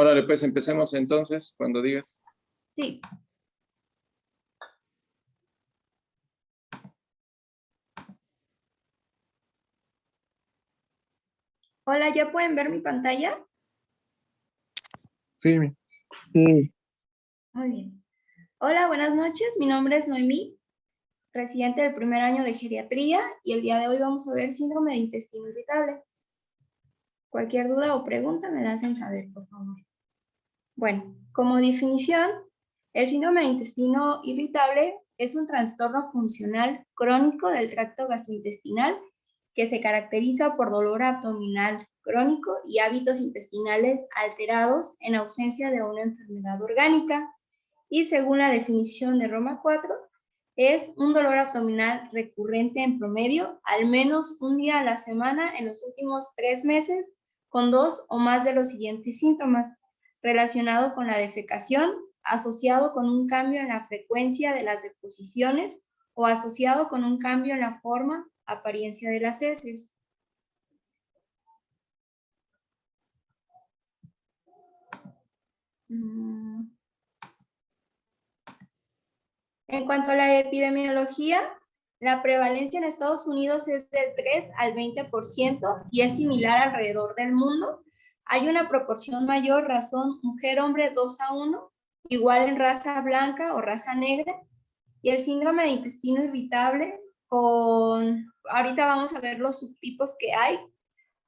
Órale, pues empecemos entonces, cuando digas. Sí. Hola, ¿ya pueden ver mi pantalla? Sí. Muy bien. Hola, buenas noches. Mi nombre es Noemí, residente del primer año de geriatría, y el día de hoy vamos a ver síndrome de intestino irritable. Cualquier duda o pregunta me la hacen saber, por favor. Bueno, como definición, el síndrome de intestino irritable es un trastorno funcional crónico del tracto gastrointestinal que se caracteriza por dolor abdominal crónico y hábitos intestinales alterados en ausencia de una enfermedad orgánica. Y según la definición de Roma 4, es un dolor abdominal recurrente en promedio al menos un día a la semana en los últimos 3 meses, con 2 o más de los siguientes síntomas: relacionado con la defecación, asociado con un cambio en la frecuencia de las deposiciones o asociado con un cambio en la forma, apariencia de las heces. En cuanto a la epidemiología, la prevalencia en Estados Unidos es del 3 al 20% y es similar alrededor del mundo. Hay una proporción mayor razón mujer-hombre 2:1, igual en raza blanca o raza negra. Y el síndrome de intestino irritable, ahorita vamos a ver los subtipos que hay,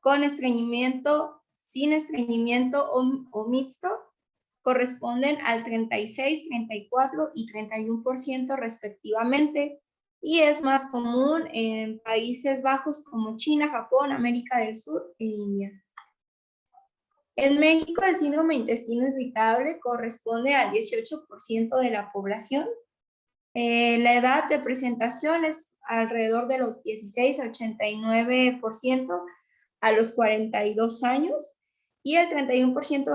con estreñimiento, sin estreñimiento o mixto, corresponden al 36, 34 y 31% respectivamente, y es más común en Países Bajos como China, Japón, América del Sur e India. En México, el síndrome de intestino irritable corresponde al 18% de la población. La edad de presentación es alrededor de los 16 a 89% a los 42 años, y el 31%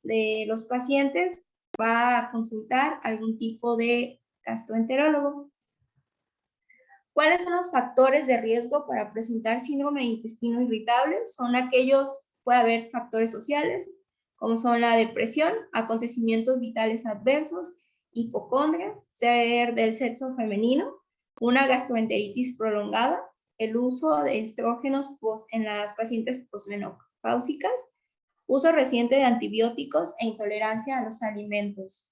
de los pacientes va a consultar algún tipo de gastroenterólogo. ¿Cuáles son los factores de riesgo para presentar síndrome de intestino irritable? Son aquellos, puede haber factores sociales, como son la depresión, acontecimientos vitales adversos, hipocondria, ser del sexo femenino, una gastroenteritis prolongada, el uso de estrógenos en las pacientes posmenopáusicas, uso reciente de antibióticos e intolerancia a los alimentos.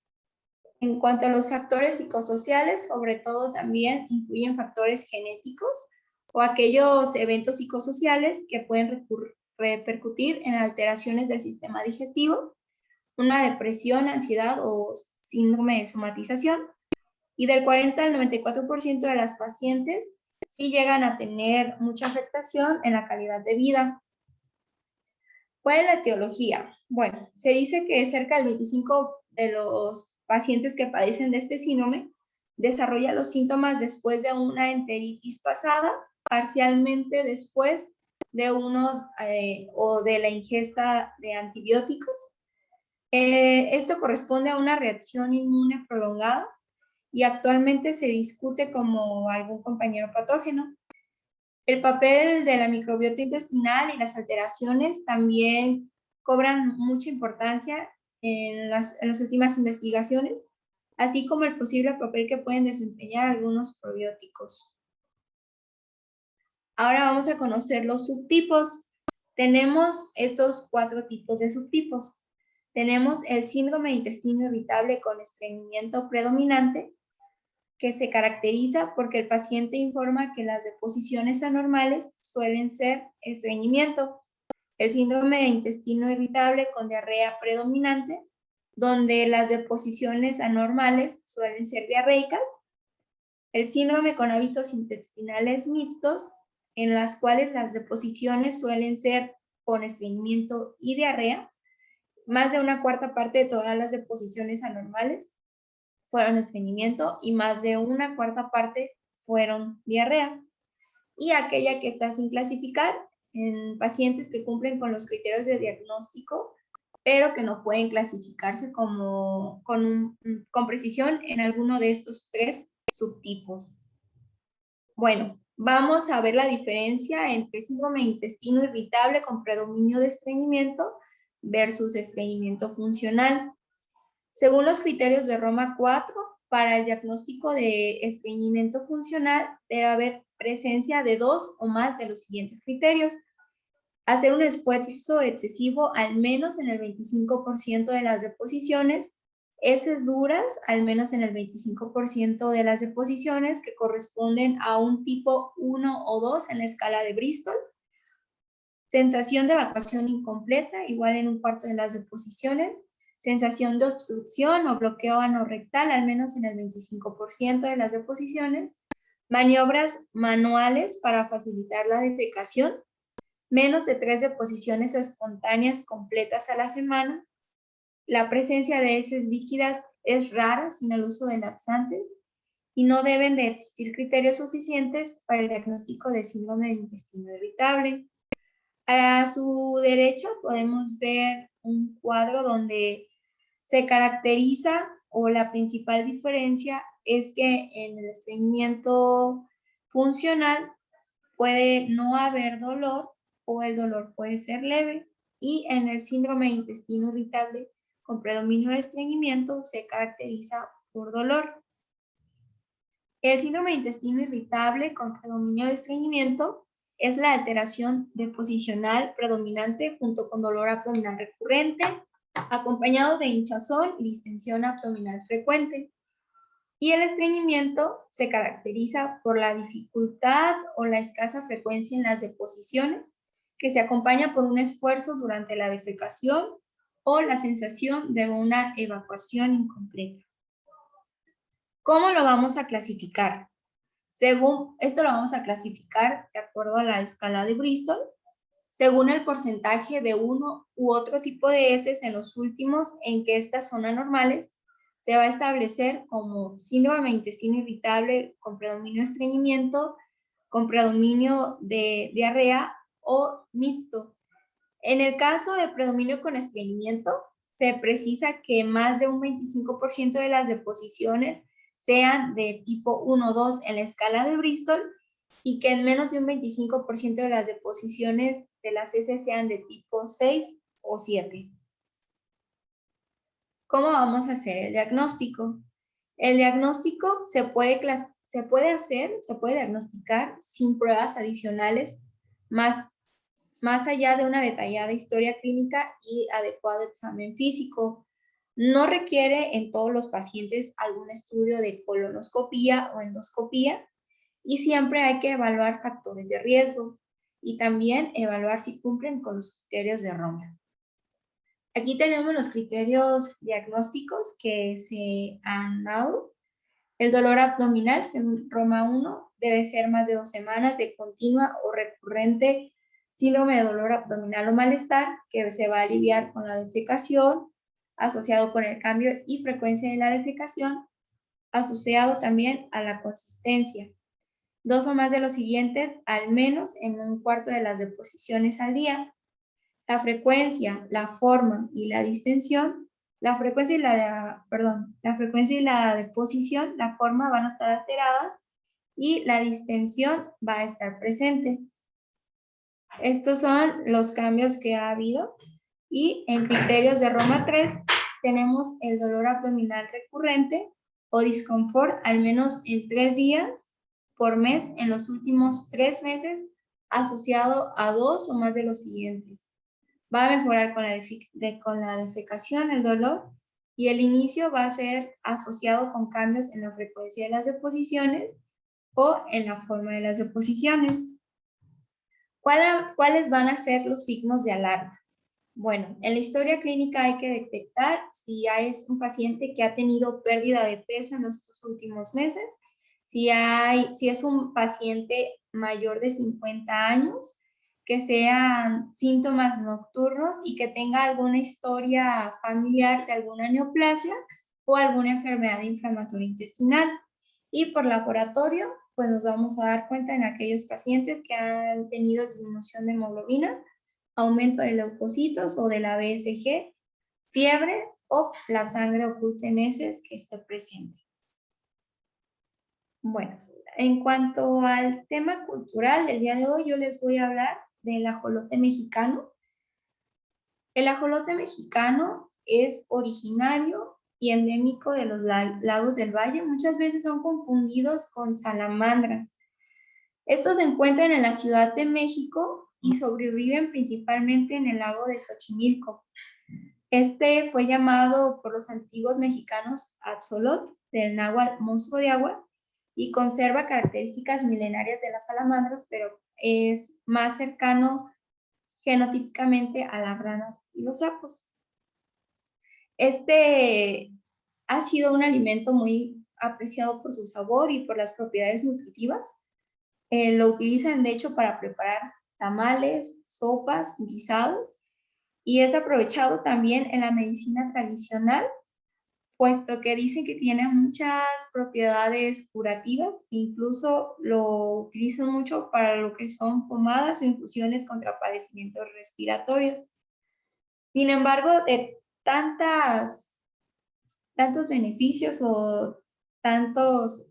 En cuanto a los factores psicosociales, sobre todo también influyen factores genéticos o aquellos eventos psicosociales que pueden repercutir en alteraciones del sistema digestivo, una depresión, ansiedad o síndrome de somatización. Y del 40 al 94% de las pacientes sí llegan a tener mucha afectación en la calidad de vida. ¿Cuál es la etiología? Bueno, se dice que cerca del 25% de los pacientes que padecen de este síndrome desarrolla los síntomas después de una enteritis pasada, parcialmente después de o de la ingesta de antibióticos. Esto corresponde a una reacción inmune prolongada y actualmente se discute como algún compañero patógeno. El papel de la microbiota intestinal y las alteraciones también cobran mucha importancia en las últimas investigaciones, así como el posible papel que pueden desempeñar algunos probióticos. Ahora vamos a conocer los subtipos. Tenemos estos 4 tipos de subtipos. Tenemos el síndrome de intestino irritable con estreñimiento predominante, que se caracteriza porque el paciente informa que las deposiciones anormales suelen ser estreñimiento. El síndrome de intestino irritable con diarrea predominante, donde las deposiciones anormales suelen ser diarreicas. El síndrome con hábitos intestinales mixtos, en las cuales las deposiciones suelen ser con estreñimiento y diarrea. Más de una cuarta parte de todas las deposiciones anormales fueron estreñimiento y más de una cuarta parte fueron diarrea. Y aquella que está sin clasificar, en pacientes que cumplen con los criterios de diagnóstico, pero que no pueden clasificarse con precisión en alguno de estos 3 subtipos. Bueno, vamos a ver la diferencia entre síndrome de intestino irritable con predominio de estreñimiento versus estreñimiento funcional. Según los criterios de Roma 4, para el diagnóstico de estreñimiento funcional debe haber presencia de 2 o más de los siguientes criterios. Hacer un esfuerzo excesivo al menos en el 25% de las deposiciones, heces duras al menos en el 25% de las deposiciones que corresponden a un tipo 1 o 2 en la escala de Bristol, sensación de evacuación incompleta igual en un cuarto de las deposiciones, sensación de obstrucción o bloqueo anorrectal al menos en el 25% de las deposiciones, maniobras manuales para facilitar la defecación, menos de 3 deposiciones espontáneas completas a la semana, la presencia de heces líquidas es rara sin el uso de laxantes y no deben de existir criterios suficientes para el diagnóstico de síndrome de intestino irritable. A su derecha podemos ver un cuadro donde se caracteriza, o la principal diferencia es que en el estreñimiento funcional puede no haber dolor o el dolor puede ser leve, y en el síndrome de intestino irritable con predominio de estreñimiento se caracteriza por dolor. El síndrome de intestino irritable con predominio de estreñimiento es la alteración deposicional predominante junto con dolor abdominal recurrente, acompañado de hinchazón y distensión abdominal frecuente. Y el estreñimiento se caracteriza por la dificultad o la escasa frecuencia en las deposiciones, que se acompaña por un esfuerzo durante la defecación o la sensación de una evacuación incompleta. ¿Cómo lo vamos a clasificar? Según esto lo vamos a clasificar de acuerdo a la escala de Bristol, según el porcentaje de uno u otro tipo de heces en los últimos en que estas son anormales, se va a establecer como síndrome de intestino irritable con predominio de estreñimiento, con predominio de diarrea o mixto. En el caso de predominio con estreñimiento, se precisa que más de un 25% de las deposiciones sean de tipo 1 o 2 en la escala de Bristol y que en menos de un 25% de las deposiciones de las heces sean de tipo 6 o 7. ¿Cómo vamos a hacer el diagnóstico? El diagnóstico se puede diagnosticar sin pruebas adicionales más allá de una detallada historia clínica y adecuado examen físico. No requiere en todos los pacientes algún estudio de colonoscopía o endoscopía y siempre hay que evaluar factores de riesgo y también evaluar si cumplen con los criterios de Roma. Aquí tenemos los criterios diagnósticos que se han dado. El dolor abdominal, según Roma 1, debe ser más de 2 semanas de continua o recurrente síndrome de dolor abdominal o malestar, que se va a aliviar con la defecación, asociado con el cambio y frecuencia de la defecación, asociado también a la consistencia. 2 o más de los siguientes, al menos en un cuarto de las deposiciones al día. La frecuencia, la forma y la distensión, la frecuencia y la deposición, la forma van a estar alteradas y la distensión va a estar presente. Estos son los cambios que ha habido y en criterios de Roma 3 tenemos el dolor abdominal recurrente o disconfort al menos en 3 días por mes en los últimos 3 meses asociado a 2 o más de los siguientes. Va a mejorar con la defecación, el dolor, y el inicio va a ser asociado con cambios en la frecuencia de las deposiciones o en la forma de las deposiciones. ¿Cuáles van a ser los signos de alarma? Bueno, en la historia clínica hay que detectar si es un paciente que ha tenido pérdida de peso en estos últimos meses, si es un paciente mayor de 50 años, que sean síntomas nocturnos y que tenga alguna historia familiar de alguna neoplasia o alguna enfermedad inflamatoria intestinal. Y por laboratorio, pues nos vamos a dar cuenta en aquellos pacientes que han tenido disminución de hemoglobina, aumento de leucocitos o de la BSG, fiebre o la sangre oculta en heces que esté presente. Bueno, en cuanto al tema cultural, el día de hoy yo les voy a hablar del ajolote mexicano. El ajolote mexicano es originario y endémico de los lagos del valle. Muchas veces son confundidos con salamandras. Estos se encuentran en la Ciudad de México y sobreviven principalmente en el lago de Xochimilco. Este fue llamado por los antiguos mexicanos Axolotl, del náhuatl monstruo de agua, y conserva características milenarias de las salamandras, pero es más cercano genotípicamente a las ranas y los sapos. Este ha sido un alimento muy apreciado por su sabor y por las propiedades nutritivas. Lo utilizan, de hecho, para preparar tamales, sopas, guisados, y es aprovechado también en la medicina tradicional, puesto que dicen que tiene muchas propiedades curativas, incluso lo utilizan mucho para lo que son pomadas o infusiones contra padecimientos respiratorios. Sin embargo, de tantos beneficios o tantos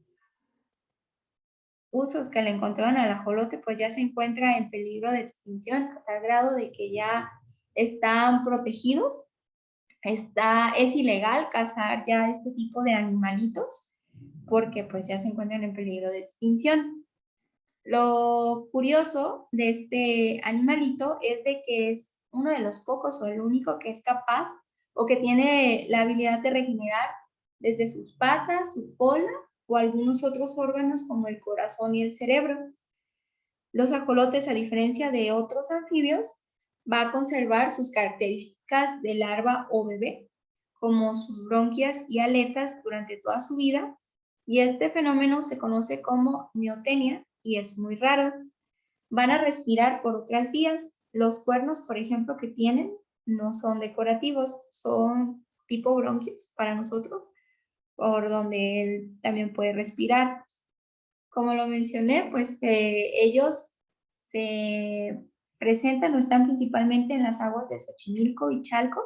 usos que le encontraron al ajolote, pues ya se encuentra en peligro de extinción, a tal grado de que ya están protegidos. Es ilegal cazar ya este tipo de animalitos porque pues ya se encuentran en peligro de extinción. Lo curioso de este animalito es de que es uno de los pocos o el único que es capaz o que tiene la habilidad de regenerar desde sus patas, su cola o algunos otros órganos como el corazón y el cerebro. Los ajolotes, a diferencia de otros anfibios, va a conservar sus características de larva o bebé, como sus bronquias y aletas durante toda su vida, y este fenómeno se conoce como miotenia y es muy raro. Van a respirar por otras vías. Los cuernos, por ejemplo, que tienen no son decorativos, son tipo bronquios para nosotros, por donde él también puede respirar. Como lo mencioné, pues ellos se presentan o están principalmente en las aguas de Xochimilco y Chalco,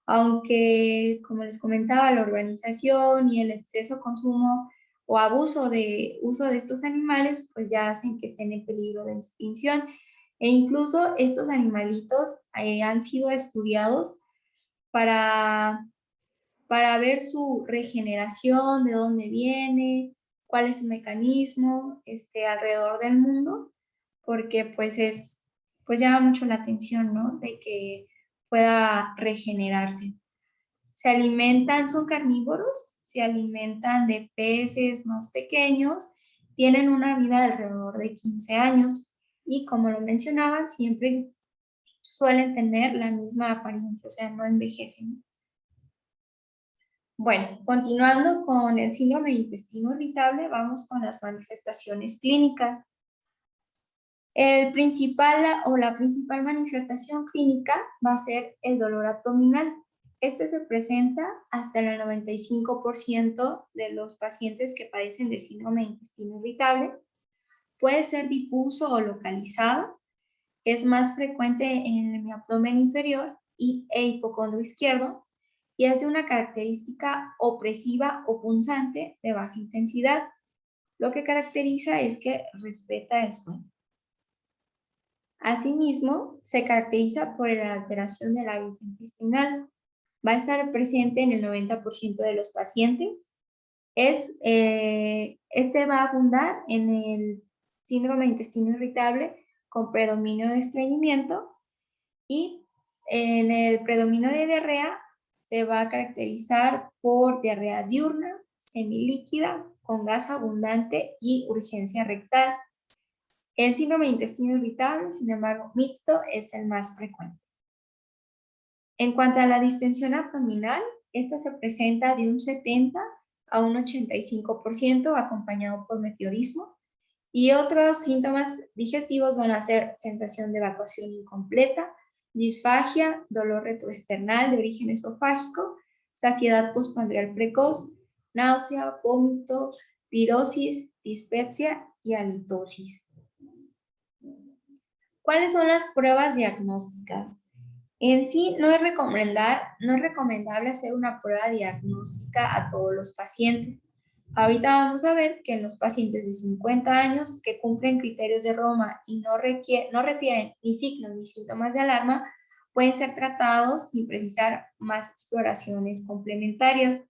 aunque, como les comentaba, la urbanización y el exceso consumo o abuso de uso de estos animales, pues ya hacen que estén en peligro de extinción. E incluso estos animalitos han sido estudiados para ver su regeneración, de dónde viene, cuál es su mecanismo alrededor del mundo, porque pues llama mucho la atención, ¿no? De que pueda regenerarse. Se alimentan, son carnívoros, se alimentan de peces más pequeños, tienen una vida de alrededor de 15 años y como lo mencionaba, siempre suelen tener la misma apariencia, o sea, no envejecen. Bueno, continuando con el síndrome de intestino irritable, vamos con las manifestaciones clínicas. La principal manifestación clínica va a ser el dolor abdominal. Este se presenta hasta el 95% de los pacientes que padecen de síndrome de intestino irritable. Puede ser difuso o localizado. Es más frecuente en mi abdomen inferior e hipocondrio izquierdo, y es de una característica opresiva o punzante de baja intensidad. Lo que caracteriza es que respeta el sueño. Asimismo, se caracteriza por la alteración del hábito intestinal. Va a estar presente en el 90% de los pacientes. Este va a abundar en el síndrome de intestino irritable con predominio de estreñimiento, y en el predominio de diarrea se va a caracterizar por diarrea diurna, semilíquida, con gas abundante y urgencia rectal. El síndrome de intestino irritable, sin embargo, mixto es el más frecuente. En cuanto a la distensión abdominal, esta se presenta de un 70 a un 85% acompañado por meteorismo, y otros síntomas digestivos van a ser sensación de evacuación incompleta, disfagia, dolor retroesternal de origen esofágico, saciedad postprandial precoz, náusea, vómito, pirosis, dispepsia y halitosis. ¿Cuáles son las pruebas diagnósticas? En sí, no es recomendable hacer una prueba diagnóstica a todos los pacientes. Ahorita vamos a ver que en los pacientes de 50 años que cumplen criterios de Roma y no refieren ni signos ni síntomas de alarma, pueden ser tratados sin precisar más exploraciones complementarias.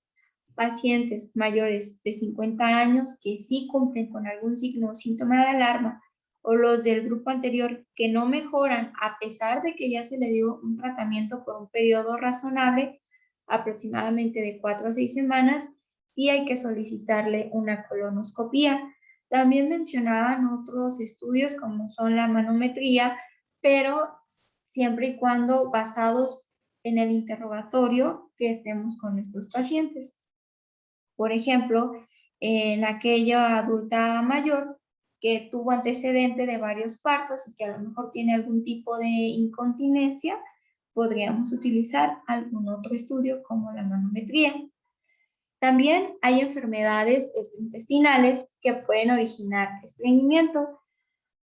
Pacientes mayores de 50 años que sí cumplen con algún signo o síntoma de alarma, o los del grupo anterior que no mejoran a pesar de que ya se le dio un tratamiento por un periodo razonable, aproximadamente de 4 a 6 semanas, sí hay que solicitarle una colonoscopía. También mencionaban otros estudios como son la manometría, pero siempre y cuando basados en el interrogatorio que estemos con nuestros pacientes. Por ejemplo, en aquella adulta mayor que tuvo antecedente de varios partos y que a lo mejor tiene algún tipo de incontinencia, podríamos utilizar algún otro estudio como la manometría. También hay enfermedades intestinales que pueden originar estreñimiento.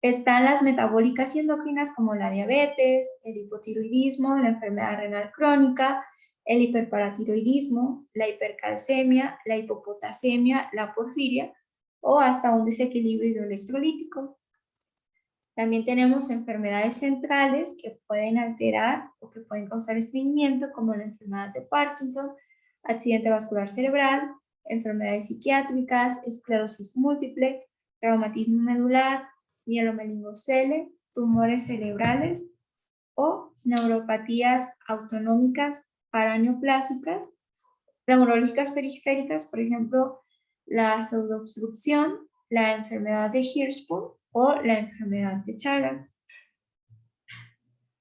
Están las metabólicas y endocrinas como la diabetes, el hipotiroidismo, la enfermedad renal crónica, el hiperparatiroidismo, la hipercalcemia, la hipopotasemia, la porfiria o hasta un desequilibrio hidroelectrolítico. También tenemos enfermedades centrales que pueden alterar o que pueden causar estreñimiento, como la enfermedad de Parkinson, accidente vascular cerebral, enfermedades psiquiátricas, esclerosis múltiple, traumatismo medular, mielomeningocele, tumores cerebrales o neuropatías autonómicas paraneoplásicas, neurológicas periféricas, por ejemplo, la pseudoobstrucción, la enfermedad de Hirschsprung o la enfermedad de Chagas.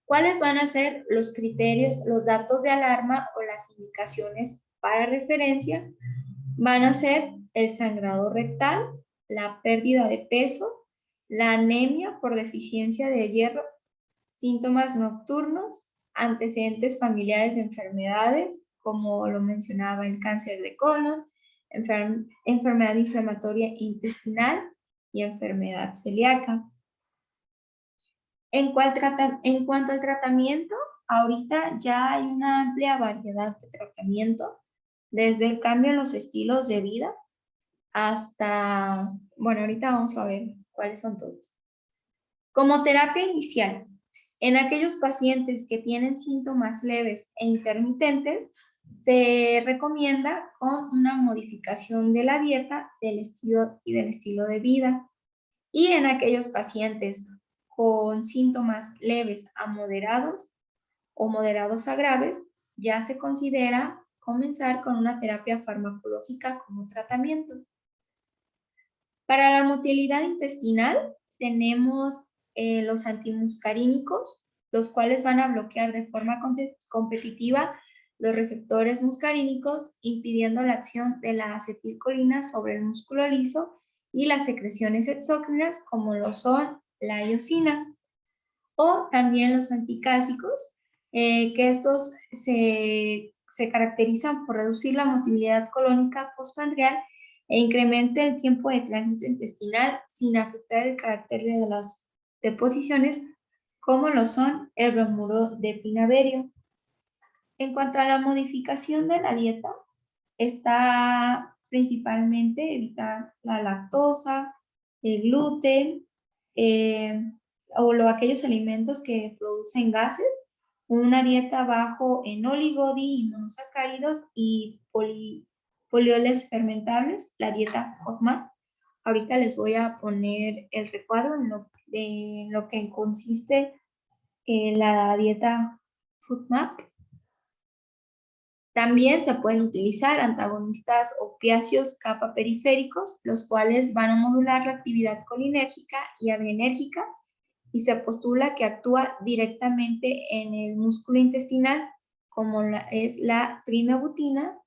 ¿Cuáles van a ser los criterios, los datos de alarma o las indicaciones para referencia? Van a ser el sangrado rectal, la pérdida de peso, la anemia por deficiencia de hierro, síntomas nocturnos, antecedentes familiares de enfermedades, como lo mencionaba el cáncer de colon, enfermedad inflamatoria intestinal y enfermedad celíaca. En cuanto al tratamiento, ahorita ya hay una amplia variedad de tratamiento, desde el cambio en los estilos de vida hasta, bueno, ahorita vamos a ver cuáles son todos. Como terapia inicial, en aquellos pacientes que tienen síntomas leves e intermitentes, se recomienda con una modificación de la dieta, del estilo de vida. Y en aquellos pacientes con síntomas leves a moderados o moderados a graves, ya se considera comenzar con una terapia farmacológica como tratamiento. Para la motilidad intestinal tenemos los antimuscarínicos, los cuales van a bloquear de forma competitiva los receptores muscarínicos, impidiendo la acción de la acetilcolina sobre el músculo liso y las secreciones exócrinas, como lo son la iosina. O también los anticálcicos, que estos se caracterizan por reducir la motilidad colónica postprandial e incrementa el tiempo de tránsito intestinal sin afectar el carácter de las deposiciones, como lo son el bromuro de pinaverio. En cuanto a la modificación de la dieta, está principalmente evitar la lactosa, el gluten, aquellos alimentos que producen gases, una dieta bajo en oligoዲ y monosacáridos y polioles fermentables, la dieta FODMAP. Ahorita les voy a poner el recuadro de lo que consiste la dieta FODMAP. También se pueden utilizar antagonistas opiáceos kappa periféricos, los cuales van a modular la actividad colinérgica y adrenérgica, y se postula que actúa directamente en el músculo intestinal, como es la trimebutina,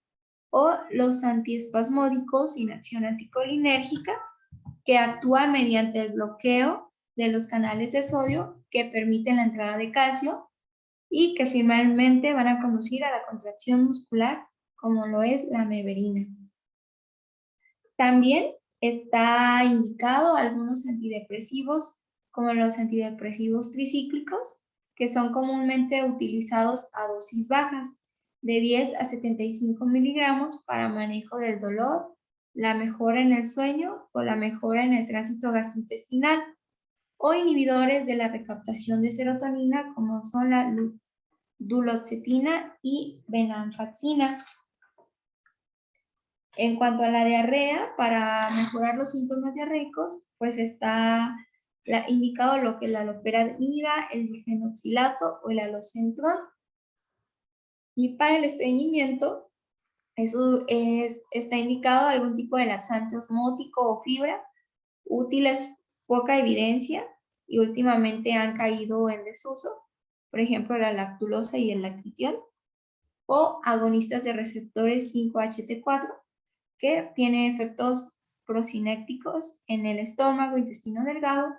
o los antiespasmódicos sin acción anticolinérgica, que actúa mediante el bloqueo de los canales de sodio que permiten la entrada de calcio y que finalmente van a conducir a la contracción muscular, como lo es la meverina. También está indicado algunos antidepresivos, como los antidepresivos tricíclicos, que son comúnmente utilizados a dosis bajas, de 10 a 75 miligramos para manejo del dolor, la mejora en el sueño o la mejora en el tránsito gastrointestinal, o inhibidores de la recaptación de serotonina, como son la duloxetina y venlafaxina. En cuanto a la diarrea, para mejorar los síntomas diarreicos, pues está indicado lo que es la loperamida, el difenoxilato o el alocentrol. Y para el estreñimiento, está indicado algún tipo de laxante osmótico o fibra, útiles poca evidencia y últimamente han caído en desuso, por ejemplo la lactulosa y el lactitiol, o agonistas de receptores 5-HT4 que tienen efectos procinéticos en el estómago, intestino delgado,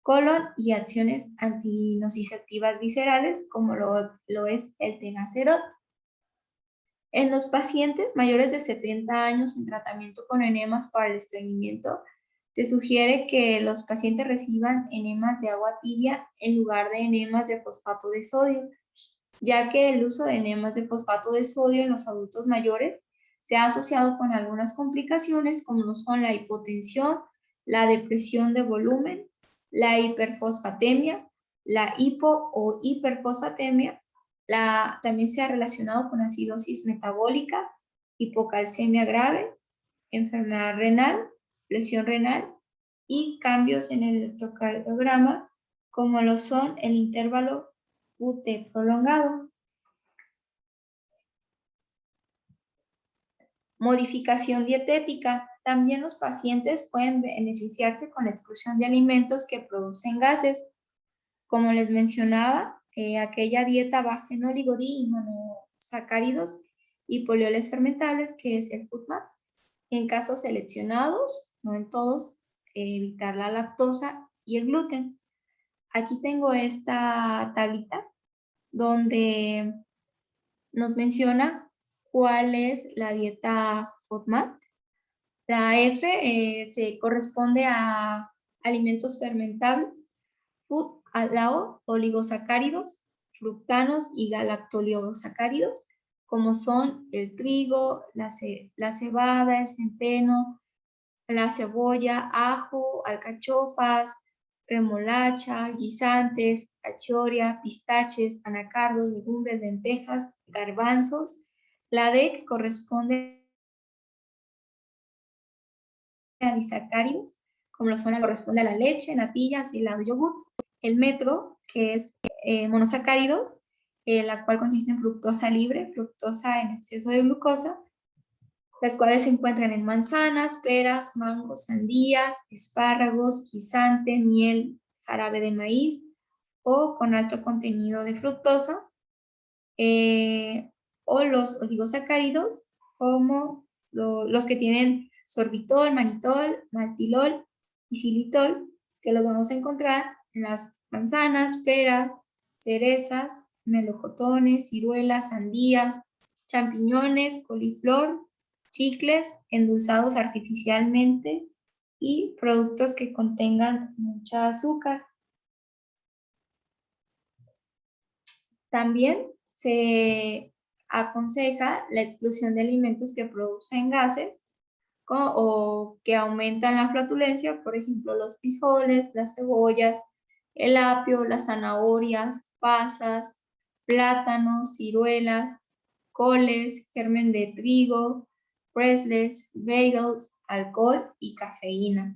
colon y acciones antinociceptivas viscerales como lo es el tegacerot. En los pacientes mayores de 70 años en tratamiento con enemas para el estreñimiento, se sugiere que los pacientes reciban enemas de agua tibia en lugar de enemas de fosfato de sodio, ya que el uso de enemas de fosfato de sodio en los adultos mayores se ha asociado con algunas complicaciones como son la hipotensión, la depresión de volumen, la hiperfosfatemia, la hipo o hiperfosfatemia. También se ha relacionado con acidosis metabólica, hipocalcemia grave, enfermedad renal, lesión renal y cambios en el electrocardiograma como lo son el intervalo QT prolongado. Modificación dietética. También los pacientes pueden beneficiarse con la exclusión de alimentos que producen gases. Como les mencionaba, aquella dieta baja en oligodí y monosacáridos y polioles fermentables, que es el FODMAP. En casos seleccionados, no en todos, evitar la lactosa y el gluten. Aquí tengo esta tablita donde nos menciona cuál es la dieta FODMAP. La F se corresponde a alimentos fermentables, food, la O, oligosacáridos, fructanos y galactoligosacáridos, como son el trigo, la cebada, el centeno, la cebolla, ajo, alcachofas, remolacha, guisantes, cachoria, pistaches, anacardos, legumbres, lentejas, garbanzos. La D que corresponde a disacáridos, como lo son, corresponde a la leche, natillas, helado, yogur. El metro, que es monosacáridos, la cual consiste en fructosa libre, fructosa en exceso de glucosa, las cuales se encuentran en manzanas, peras, mangos, sandías, espárragos, guisante, miel, jarabe de maíz o con alto contenido de fructosa, o los oligosacáridos como los que tienen sorbitol, manitol, maltilol y xilitol, que los vamos a encontrar en las manzanas, peras, cerezas, melocotones, ciruelas, sandías, champiñones, coliflor, chicles endulzados artificialmente y productos que contengan mucha azúcar. También se aconseja la exclusión de alimentos que producen gases o que aumentan la flatulencia, por ejemplo, los frijoles, las cebollas, el apio, las zanahorias, pasas, plátanos, ciruelas, coles, germen de trigo, pretzels, bagels, alcohol y cafeína.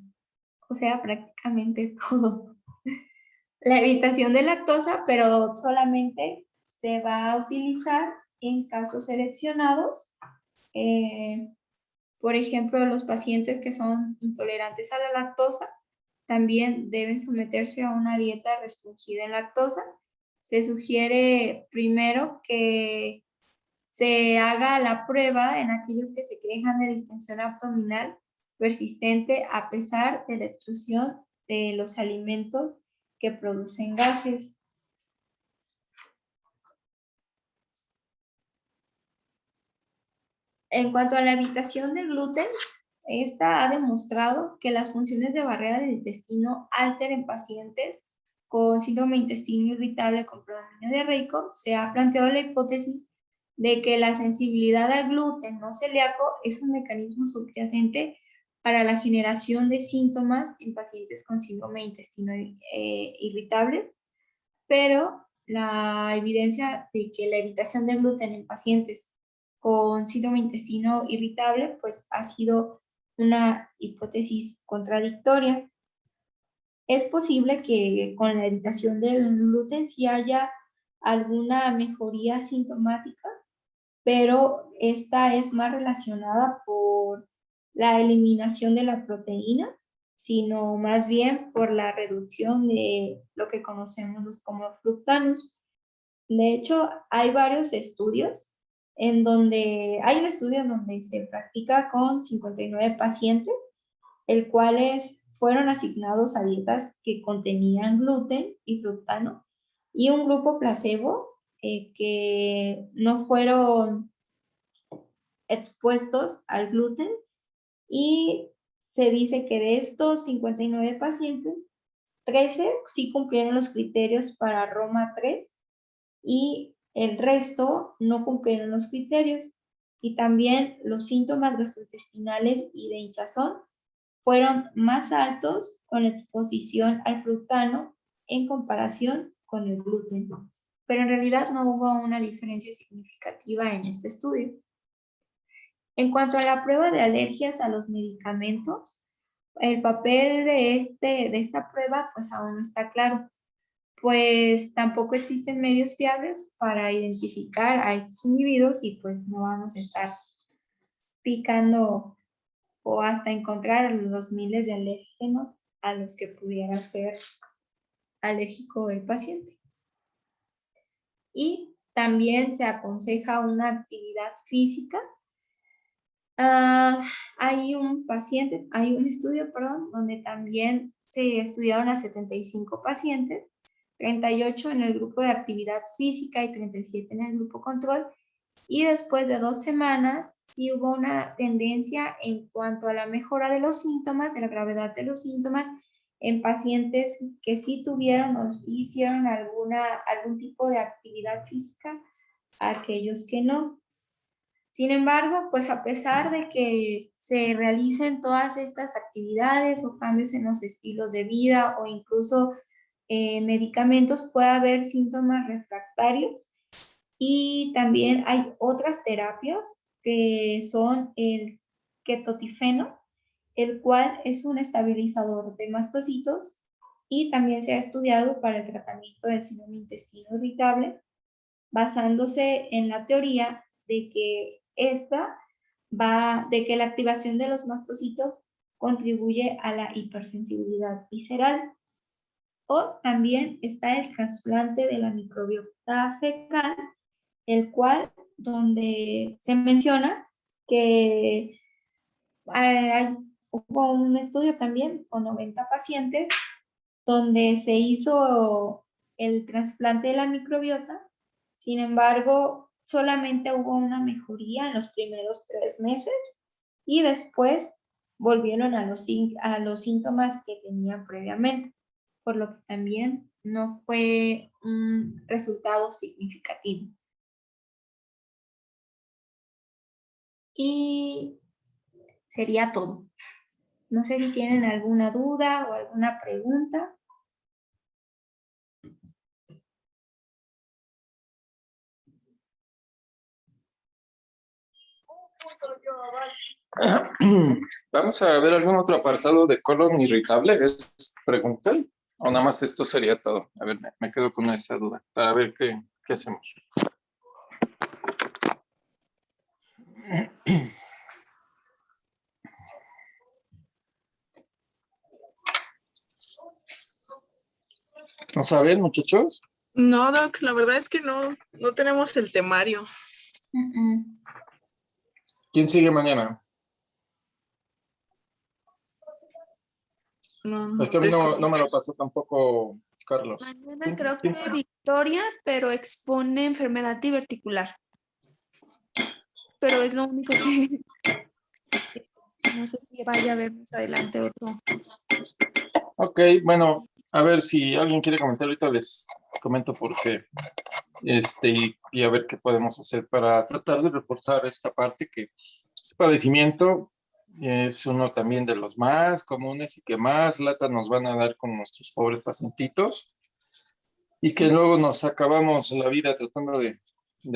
O sea, prácticamente todo. La evitación de lactosa, pero solamente se va a utilizar en casos seleccionados. Por ejemplo, los pacientes que son intolerantes a la lactosa también deben someterse a una dieta restringida en lactosa. Se sugiere primero que se haga la prueba en aquellos que se quejan de distensión abdominal persistente a pesar de la exclusión de los alimentos que producen gases. En cuanto a la evitación del gluten, esta ha demostrado que las funciones de barrera del intestino alteran en pacientes con síndrome de intestino irritable con predominio diarreico. Se ha planteado la hipótesis de que la sensibilidad al gluten no celíaco es un mecanismo subyacente para la generación de síntomas en pacientes con síndrome de intestino irritable, pero la evidencia de que la evitación del gluten en pacientes con síndrome intestino irritable, pues ha sido una hipótesis contradictoria. Es posible que con la evitación del gluten sí haya alguna mejoría sintomática, pero esta es más relacionada por la eliminación de la proteína, sino más bien por la reducción de lo que conocemos como fructanos. De hecho, hay varios estudios hay un estudio en donde se practica con 59 pacientes, el cuales fueron asignados a dietas que contenían gluten y fructano, y un grupo placebo que no fueron expuestos al gluten, y se dice que de estos 59 pacientes, 13 sí cumplieron los criterios para Roma 3 y el resto no cumplieron los criterios. Y también los síntomas gastrointestinales y de hinchazón fueron más altos con exposición al fructano en comparación con el gluten. Pero en realidad no hubo una diferencia significativa en este estudio. En cuanto a la prueba de alergias a los medicamentos, el papel de esta prueba pues aún no está claro, pues tampoco existen medios fiables para identificar a estos individuos y pues no vamos a estar picando o hasta encontrar los miles de alérgenos a los que pudiera ser alérgico el paciente. Y también se aconseja una actividad física. Hay un estudio, donde también se estudiaron a 75 pacientes, 38 en el grupo de actividad física y 37 en el grupo control, y después de 2 semanas sí hubo una tendencia en cuanto a la mejora de los síntomas, de la gravedad de los síntomas, en pacientes que sí tuvieron o hicieron algún tipo de actividad física, aquellos que no. Sin embargo, pues a pesar de que se realicen todas estas actividades o cambios en los estilos de vida o incluso medicamentos, puede haber síntomas refractarios, y también hay otras terapias que son el ketotifeno, el cual es un estabilizador de mastocitos y también se ha estudiado para el tratamiento del síndrome intestino irritable, basándose en la teoría de que de que la activación de los mastocitos contribuye a la hipersensibilidad visceral. O también está el trasplante de la microbiota fecal, el cual, donde se menciona que hubo un estudio también con 90 pacientes donde se hizo el trasplante de la microbiota. Sin embargo, solamente hubo una mejoría en los primeros 3 meses y después volvieron a los síntomas que tenían previamente, por lo que también no fue un resultado significativo. Y sería todo. No sé si tienen alguna duda o alguna pregunta. Vamos a ver algún otro apartado de colon irritable. ¿Es pregunta? ¿O nada más esto sería todo? A ver, me quedo con esa duda para ver qué hacemos. ¿No saben, muchachos? No, Doc, la verdad es que no tenemos el temario. ¿Quién sigue mañana? No, Es que a mí no me lo pasó tampoco Carlos. Mañana creo que Victoria, pero expone enfermedad diverticular. Pero es lo único que no sé si vaya a ver más adelante otro. Ok, bueno, a ver si alguien quiere comentar ahorita, les comento por qué. Y a ver qué podemos hacer para tratar de reportar esta parte, que este padecimiento es uno también de los más comunes y que más lata nos van a dar con nuestros pobres pacientitos. y que luego nos acabamos la vida tratando de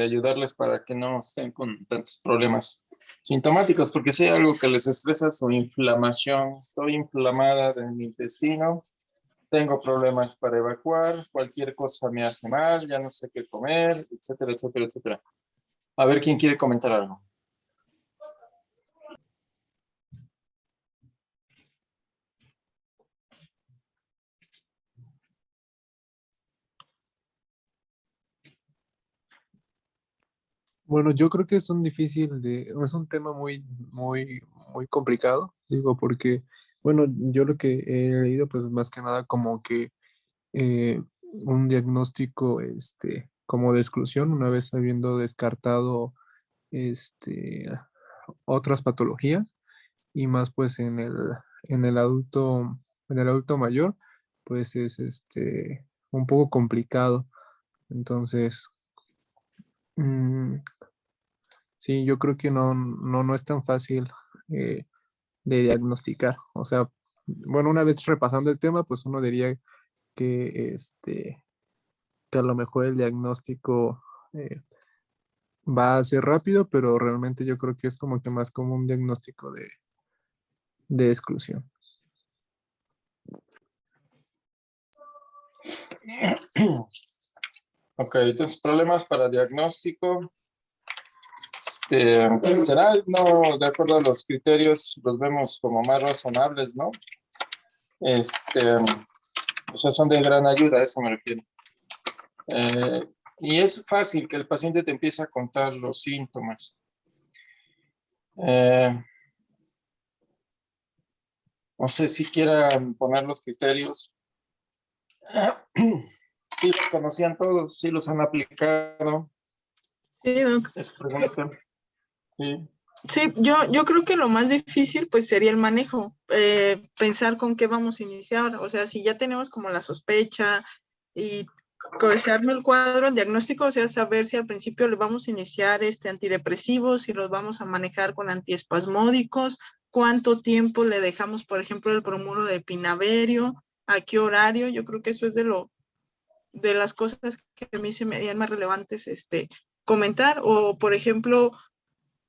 ayudarles para que no estén con tantos problemas sintomáticos, porque si hay algo que les estresa, su inflamación. Estoy inflamada de mi intestino, tengo problemas para evacuar, cualquier cosa me hace mal, ya no sé qué comer, etcétera, etcétera, etcétera. A ver quién quiere comentar algo. Bueno, yo creo que es un es un tema muy complicado, digo, porque, bueno, yo lo que he leído, pues más que nada como que un diagnóstico, como de exclusión, una vez habiendo descartado, este, otras patologías, y más pues en el en el adulto mayor, pues es, un poco complicado. Entonces, mm, sí, yo creo que no es tan fácil eh, de diagnosticar. O sea, bueno, una vez repasando el tema, pues uno diría que, que a lo mejor el diagnóstico va a ser rápido, pero realmente yo creo que es como que más como un diagnóstico de exclusión. Ok, entonces problemas para diagnóstico. Será, no, de acuerdo a los criterios, los vemos como más razonables, ¿no? O sea, son de gran ayuda, a eso me refiero. Y es fácil que el paciente te empiece a contar los síntomas. No sé si quieran poner los criterios. Sí los conocían todos, sí los han aplicado. Sí, doc. Es pregunta. Sí. Sí, yo creo que lo más difícil pues sería el manejo, pensar con qué vamos a iniciar, o sea, si ya tenemos como la sospecha y se arma el cuadro, el diagnóstico, o sea, saber si al principio le vamos a iniciar antidepresivos, si los vamos a manejar con antiespasmódicos, cuánto tiempo le dejamos, por ejemplo, el bromuro de pinaverio, a qué horario. Yo creo que eso es de las cosas que a mí se me harían más relevantes comentar, o por ejemplo,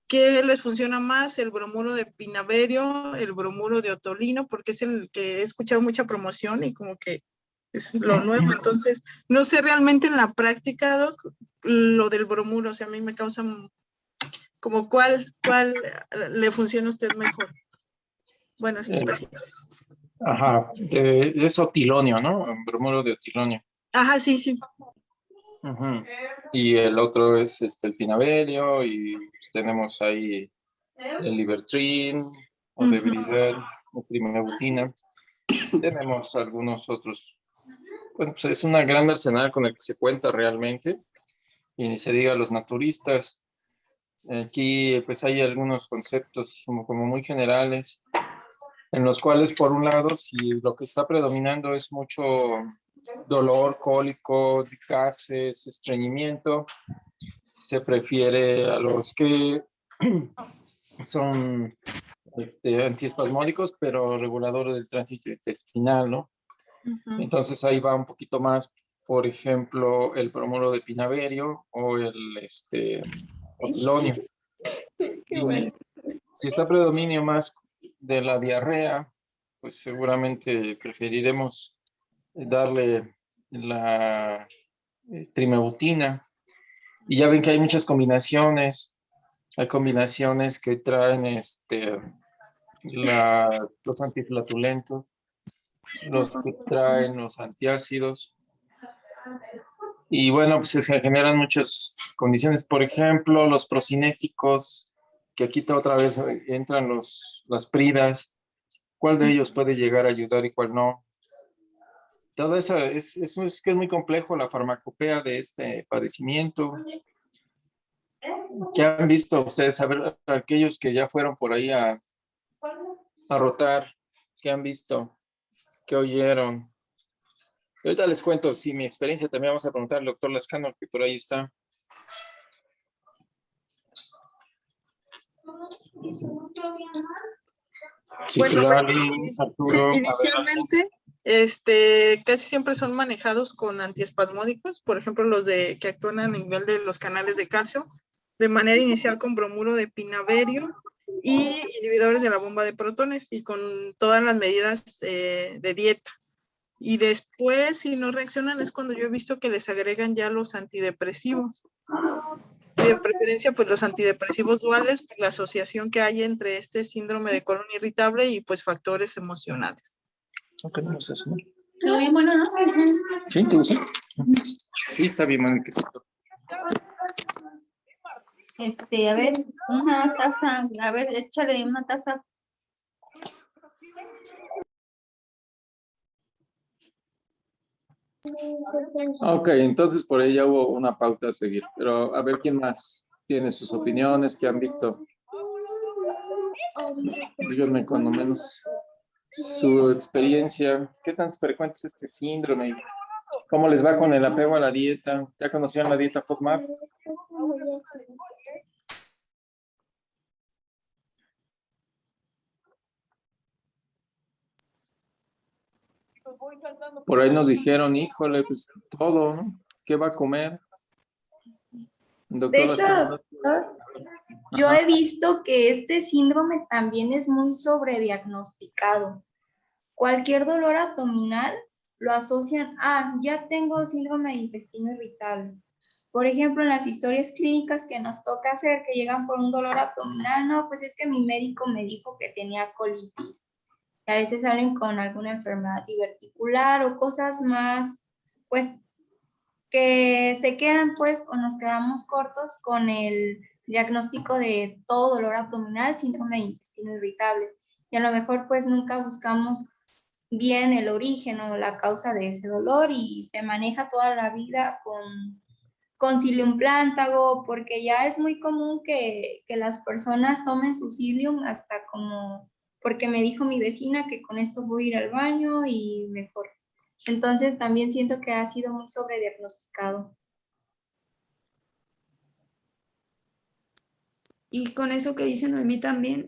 ¿qué les funciona más? ¿El bromuro de pinaverio, el bromuro de otolino? Porque es el que he escuchado mucha promoción y como que es lo nuevo. Entonces, no sé realmente en la práctica, Doc, lo del bromuro. O sea, a mí me causa como cuál le funciona a usted mejor. Bueno, estos pacientes. Ajá, es otilonio, ¿no? Bromuro de otilonio. Ajá, sí, sí. Ujú. Y el otro es el pinaverio y tenemos ahí el Libertrin o Debrider, o trimebutina. Tenemos algunos otros. Bueno, pues es una gran arsenal con el que se cuenta realmente. Y ni se diga los naturistas. Aquí pues hay algunos conceptos como muy generales, en los cuales por un lado, si lo que está predominando es mucho dolor, cólico, gases, estreñimiento, se prefiere a los que son antiespasmódicos, pero reguladores del tránsito intestinal, ¿no? Entonces ahí va un poquito más, por ejemplo, el bromuro de pinaverio o el otilonio. Qué Y bueno. si está predominio más de la diarrea, pues seguramente preferiremos darle la trimebutina. Y ya ven que hay muchas combinaciones. Hay combinaciones que traen los antiflatulentos, los que traen los antiácidos. Y bueno, pues se generan muchas condiciones. Por ejemplo, los procinéticos, que aquí otra vez entran las pridas. ¿Cuál de ellos puede llegar a ayudar y cuál no? Todo eso es que es muy complejo la farmacopea de este padecimiento. ¿Qué han visto ustedes? A ver, aquellos que ya fueron por ahí a rotar, ¿qué han visto? ¿Qué oyeron? Ahorita les cuento, sí, mi experiencia también vamos a preguntar al doctor Lascano, que por ahí está. Sí, Bueno, claro, pues Arturo, a ver, inicialmente casi siempre son manejados con antiespasmódicos, por ejemplo, los que actúan a nivel de los canales de calcio, de manera inicial con bromuro de pinaverio y inhibidores de la bomba de protones y con todas las medidas de dieta. Y después, si no reaccionan, es cuando yo he visto que les agregan ya los antidepresivos. Y de preferencia, pues los antidepresivos duales, por la asociación que hay entre este síndrome de colon irritable y pues factores emocionales. Ok, no sé eso. Quedó bien bueno, ¿no? ¿Sí? ¿Te gusta? Sí, está bien, man, que se toque. A ver, una taza, a ver, échale una taza. Ok, entonces por ahí ya hubo una pauta a seguir, pero a ver quién más tiene sus opiniones, qué han visto. Díganme cuando menos su experiencia, qué tan frecuente es este síndrome, cómo les va con el apego a la dieta. ¿Ya conocían la dieta FODMAP? Por ahí nos dijeron, híjole, pues todo, ¿no? ¿Qué va a comer? De Doctor, hecho, doctor, yo he visto que este síndrome también es muy sobrediagnosticado. Cualquier dolor abdominal lo asocian a, ya tengo síndrome de intestino irritable. Por ejemplo, en las historias clínicas que nos toca hacer, que llegan por un dolor abdominal, no, pues es que mi médico me dijo que tenía colitis. A veces salen con alguna enfermedad diverticular o cosas más, pues, que se quedan, pues, o nos quedamos cortos con el diagnóstico de todo dolor abdominal, síndrome de intestino irritable. Y a lo mejor, pues, nunca buscamos bien el origen o la causa de ese dolor y se maneja toda la vida con Psyllium plántago, porque ya es muy común que las personas tomen su Psyllium hasta como, porque me dijo mi vecina que con esto voy a ir al baño y mejor. Entonces también siento que ha sido muy sobrediagnosticado. Y con eso que dice Noemí también,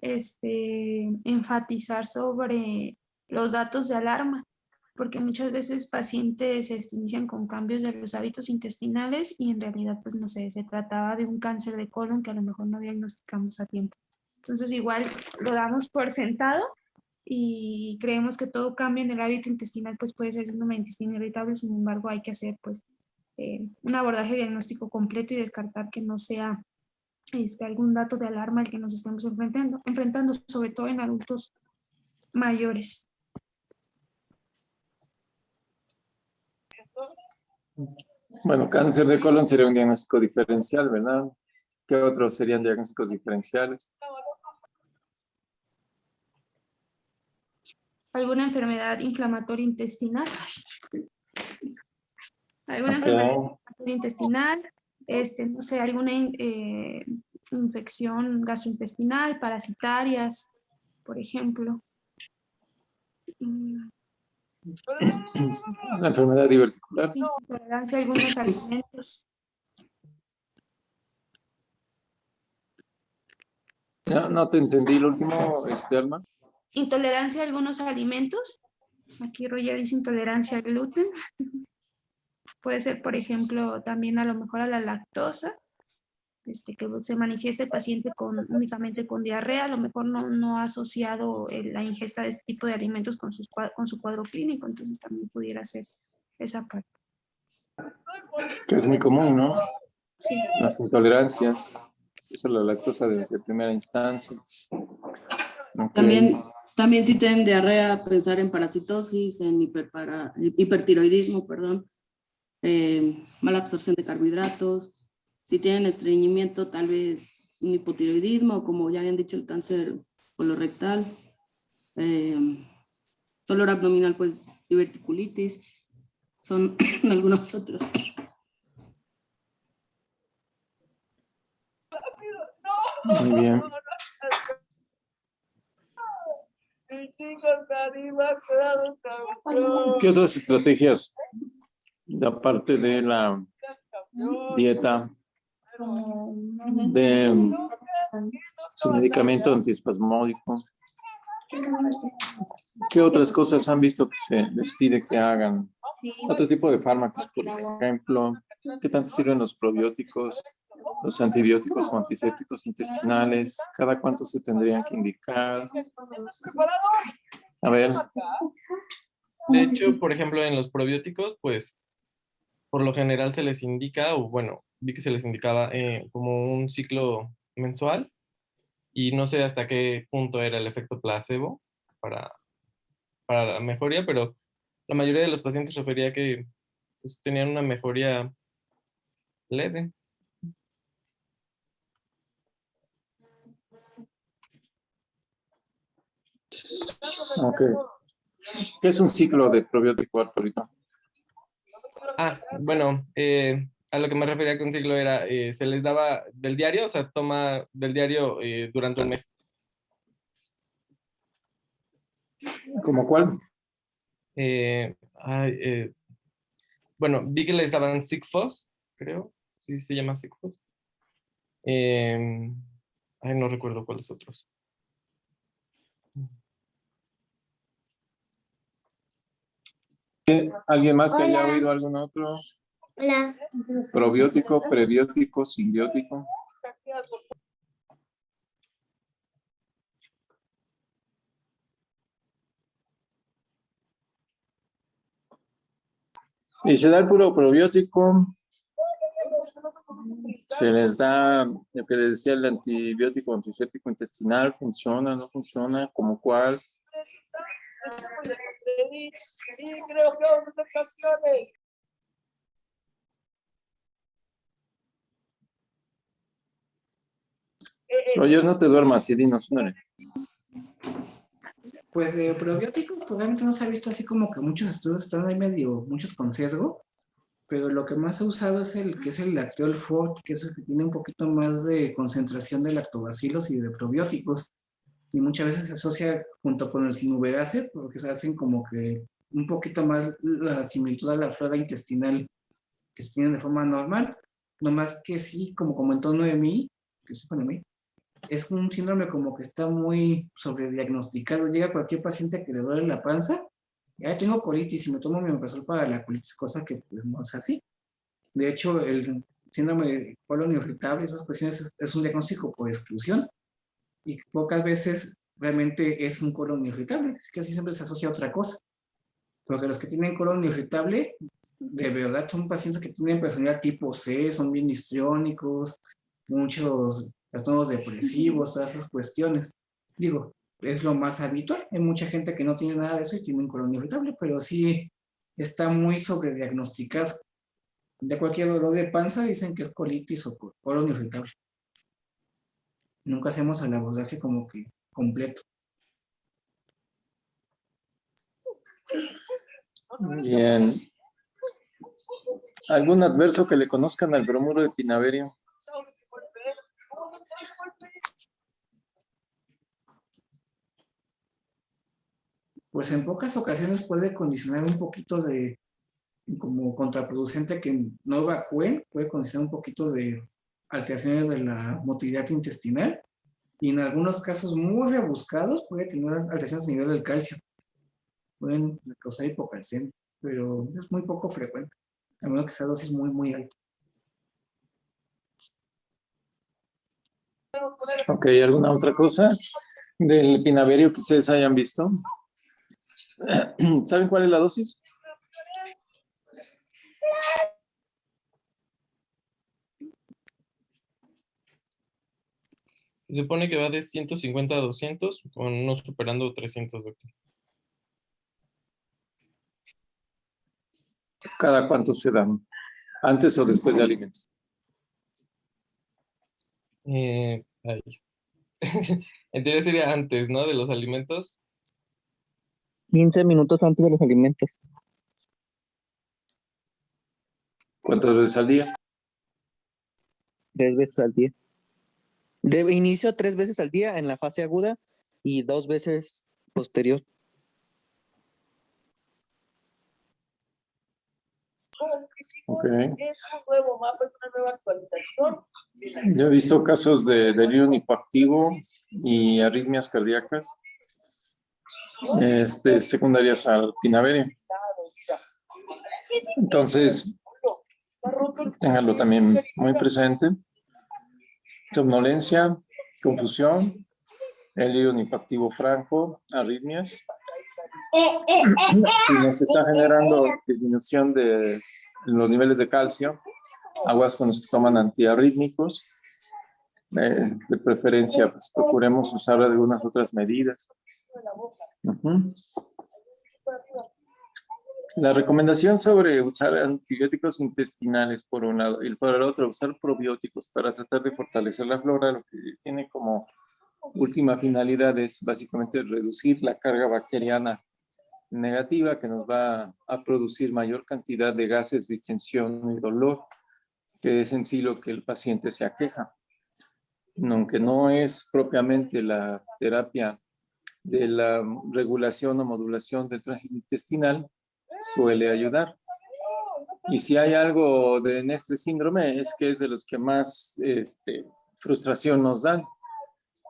enfatizar sobre los datos de alarma, porque muchas veces pacientes inician con cambios de los hábitos intestinales y en realidad, pues no sé, se trataba de un cáncer de colon que a lo mejor no diagnosticamos a tiempo. Entonces igual lo damos por sentado y creemos que todo cambio en el hábito intestinal pues puede ser síndrome de intestino irritable, sin embargo hay que hacer pues un abordaje diagnóstico completo y descartar que no sea algún dato de alarma al que nos estamos enfrentando, sobre todo en adultos mayores. Bueno, cáncer de colon sería un diagnóstico diferencial, ¿verdad? ¿Qué otros serían diagnósticos diferenciales? ¿Alguna enfermedad inflamatoria intestinal? ¿Alguna Ok. enfermedad inflamatoria intestinal? No sé, alguna infección gastrointestinal, parasitarias, por ejemplo. La enfermedad diverticular. Intolerancia a algunos alimentos. No te entendí el último, Alma. Intolerancia a algunos alimentos. Aquí Roger dice intolerancia al gluten. Puede ser, por ejemplo, también a lo mejor a la lactosa, que se manifieste el paciente únicamente con diarrea, a lo mejor no ha asociado la ingesta de este tipo de alimentos con su cuadro clínico, entonces también pudiera ser esa parte. Que es muy común, ¿no? Sí. Las intolerancias. Eso es la lactosa de primera instancia. Okay. También si tienen diarrea, pensar en parasitosis, en hipertiroidismo, perdón, mala absorción de carbohidratos. Si tienen estreñimiento, tal vez un hipotiroidismo, como ya habían dicho, el cáncer colorectal. Dolor abdominal, pues diverticulitis. Son algunos otros. Muy bien. ¿Qué otras estrategias, aparte de la dieta, de su medicamento antiespasmódico, ¿Qué otras cosas han visto que se les pide que hagan? Otro tipo de fármacos, por ejemplo, ¿qué tanto sirven los probióticos, los antibióticos o antisépticos intestinales? ¿Cada cuánto se tendrían que indicar? A ver, De hecho, por ejemplo, en los probióticos, pues por lo general se les indica, o bueno, vi que se les indicaba como un ciclo mensual y no sé hasta qué punto era el efecto placebo para, para la mejoría, pero la mayoría de los pacientes refería que pues, tenían una mejoría leve. ok. ¿Qué es un ciclo de probiótico, Arturito? Ah, bueno, a lo que me refería con ciclo era, se les daba del diario, o sea, toma del diario durante un mes. ¿Cómo cuál? Ay, bueno, vi que les daban Sigfos, creo, sí se llama Sigfos. Ay, no recuerdo cuáles otros. ¿Alguien más que haya oído algún otro? Hola. Probiótico, prebiótico, simbiótico. Y se da el puro probiótico. Se les da lo que les decía, el antibiótico antiséptico intestinal. ¿Funciona? ¿No funciona? ¿Cómo cuál? Roger, no te duermas y dinos, ándale. Pues de probióticos, pues realmente no se ha visto así como que muchos estudios están ahí medio, muchos con sesgo, pero lo que más he usado es el que es el Lacteol Fort, que es el que tiene un poquito más de concentración de lactobacilos y de probióticos, y muchas veces se asocia junto con el Sinuberase, porque se hacen como que un poquito más la similitud a la flora intestinal que se tiene de forma normal, no más que sí, como comentó Noemí, que sí fue Noemí, es un síndrome como que está muy sobrediagnosticado. Llega cualquier paciente que le duele la panza, ya tengo colitis y me tomo mi omeprazol para la colitis, cosa que pues, no es así. De hecho, el síndrome de colon irritable, esas cuestiones es un diagnóstico por exclusión y pocas veces realmente es un colon irritable, casi siempre se asocia a otra cosa. Porque los que tienen colon irritable, de verdad son pacientes que tienen personalidad tipo C, son bien histriónicos, muchos trastornos depresivos, todas esas cuestiones. Digo, es lo más habitual. Hay mucha gente que no tiene nada de eso y tiene un colon irritable, pero sí está muy sobrediagnosticado. De cualquier dolor de panza dicen que es colitis o colon irritable. Nunca hacemos el abordaje como que completo. Bien. ¿Algún adverso que le conozcan al bromuro de tinaberio? Pues en pocas ocasiones puede condicionar un poquito de, como contraproducente que no evacúen, puede condicionar un poquito de alteraciones de la motilidad intestinal y en algunos casos muy rebuscados puede tener alteraciones a nivel del calcio. Pueden causar hipocalcemia, pero es muy poco frecuente, a menos que sea dosis muy, muy alta. Ok, ¿alguna otra cosa del pinaverio que ustedes hayan visto? ¿Saben cuál es la dosis? Se supone que va de 150 a 200, con no superando 300, doctor. ¿Cada cuánto se dan? ¿Antes o después de alimentos? Ay. En teoría sería antes, ¿no? De los alimentos. 15 minutos antes de los alimentos. ¿Cuántas veces al día? 3 veces al día. De inicio 3 veces al día en la fase aguda y 2 veces posterior. Ok. Yo he visto casos de delirium hipoactivo y arritmias cardíacas. secundarias al pinaverio. Entonces, ténganlo también muy presente. Somnolencia, confusión, delirium hipoactivo franco, arritmias. Si nos está generando disminución de los niveles de calcio, aguas con los que toman antiarrítmicos. De preferencia, pues procuremos usar algunas otras medidas. La recomendación sobre usar antibióticos intestinales por un lado y por el otro usar probióticos para tratar de fortalecer la flora, lo que tiene como última finalidad es básicamente reducir la carga bacteriana negativa que nos va a producir mayor cantidad de gases, distensión y dolor, que es en sí lo que el paciente se aqueja. Aunque no es propiamente la terapia de la regulación o modulación del tránsito intestinal, suele ayudar. Y si hay algo en este síndrome es que es de los que más frustración nos dan,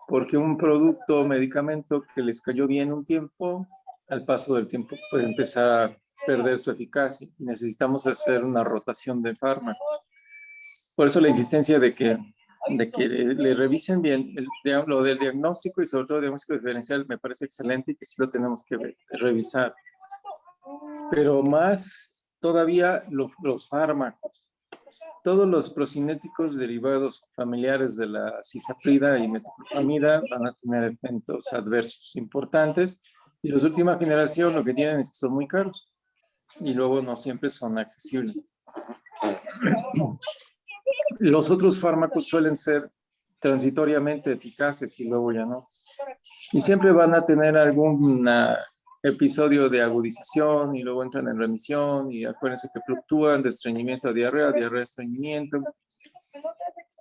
porque un producto, medicamento que les cayó bien un tiempo, al paso del tiempo puede empezar a perder su eficacia. Necesitamos hacer una rotación de fármacos. Por eso la insistencia de que le revisen bien lo del diagnóstico y sobre todo el diagnóstico diferencial me parece excelente y que sí lo tenemos que revisar. Pero más todavía los fármacos. Todos los procinéticos derivados familiares de la cisaprida y metoclopramida van a tener efectos adversos importantes. Y los de última generación lo que tienen es que son muy caros y luego no siempre son accesibles. Los otros fármacos suelen ser transitoriamente eficaces y luego ya no. Y siempre van a tener algún episodio de agudización y luego entran en remisión y acuérdense que fluctúan de estreñimiento a diarrea, diarrea a estreñimiento.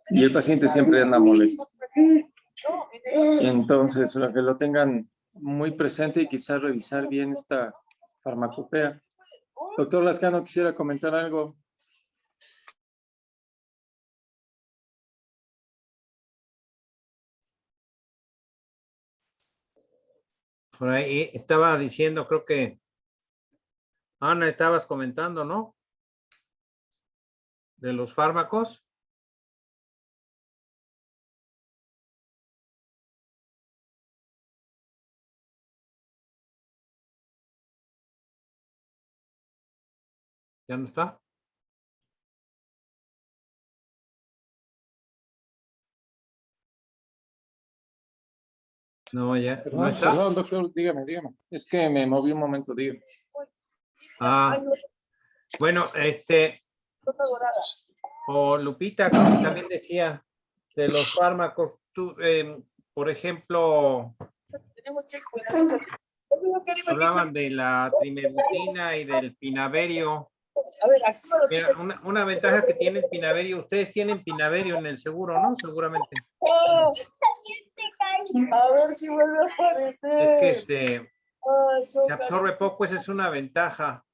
Y el paciente siempre anda molesto. Entonces, que lo tengan muy presente y quizás revisar bien esta farmacopea. Doctor Lascano, quisiera comentar algo. Por ahí estaba diciendo, creo que Ana, estabas comentando, ¿no? De los fármacos. ¿Ya no está? No, ya. Perdón, ¿No está? perdón, doctor, dígame. Es que me moví un momento, dígame. Ah, bueno, o Lupita, creo que también decía de los fármacos. Tú, por ejemplo, hablaban de la trimebutina y del pinaverio. Mira, una ventaja que tiene el pinaverio, ustedes tienen pinaverio en el seguro, ¿no? Seguramente. A ver si vuelve a aparecer. Es que se absorbe poco, esa es una ventaja.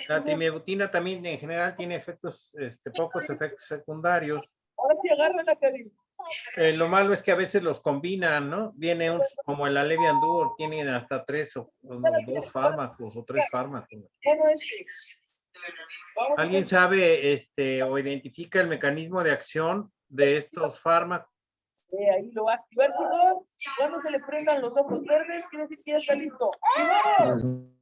La trimebutina también en general tiene efectos, pocos efectos secundarios. Ahora sí agarra la Karin. Lo malo es que a veces los combinan, ¿no? Viene como el Alevian Duo, tienen hasta 2 fármacos o 3 fármacos. ¿Alguien sabe o identifica el mecanismo de acción de estos fármacos? Ahí lo va a activar, chicos. Cuando se le prendan los ojos verdes, quiere decir que ya está listo. ¡Vamos!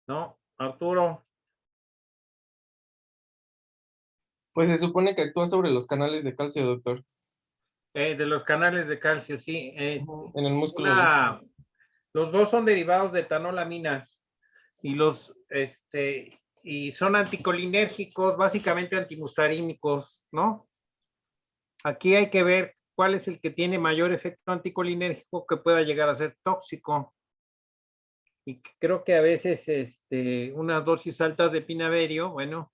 ¿No? Arturo. Pues se supone que actúa sobre los canales de calcio, doctor. De los canales de calcio, sí. En el músculo. Los dos son derivados de etanolaminas y y son anticolinérgicos, básicamente antimustarínicos, ¿no? Aquí hay que ver cuál es el que tiene mayor efecto anticolinérgico que pueda llegar a ser tóxico. Y creo que a veces una dosis alta de pinaverio, bueno,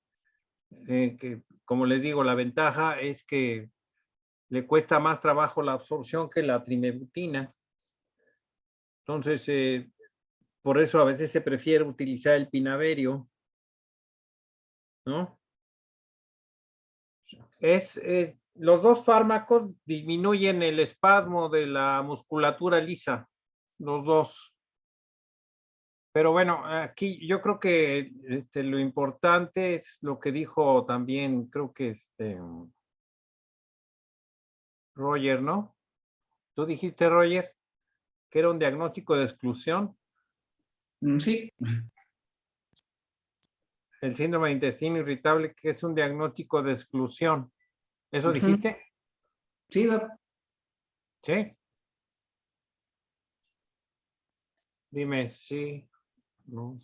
que como les digo, la ventaja es que le cuesta más trabajo la absorción que la trimebutina. Entonces, por eso a veces se prefiere utilizar el pinaverio, ¿no? Los dos fármacos disminuyen el espasmo de la musculatura lisa, los dos. Pero bueno, aquí yo creo que lo importante es lo que dijo también, creo que Roger, ¿no? Tú dijiste, Roger, que era un diagnóstico de exclusión. Sí. El síndrome de intestino irritable, que es un diagnóstico de exclusión. ¿Eso dijiste? Sí, doc. Sí. Dime, sí. No.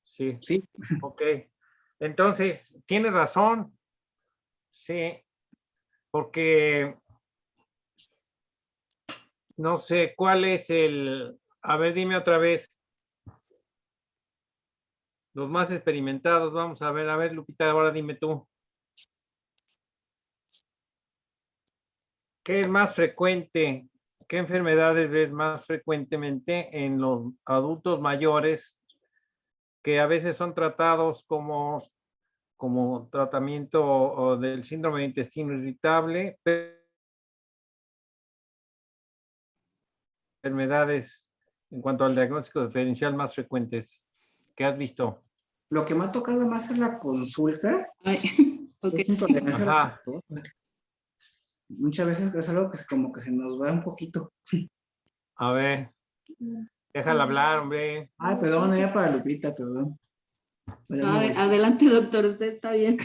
Sí. Sí. Ok. Entonces, tienes razón. Sí. Porque no sé cuál es a ver, dime otra vez. Los más experimentados, vamos a ver, Lupita, ahora dime tú. ¿Qué es más frecuente? ¿Qué enfermedades ves más frecuentemente en los adultos mayores que a veces son tratados como tratamiento del síndrome de intestino irritable? Enfermedades en cuanto al diagnóstico diferencial más frecuentes que has visto. Lo que me ha tocado más es la consulta. Ok. Es intolerancia a la Ajá. lactosa. Muchas veces es algo que como que se nos va un poquito. A ver, déjala hablar, hombre. Ay, perdón, era para Lupita, perdón. Adelante, doctor, usted está bien.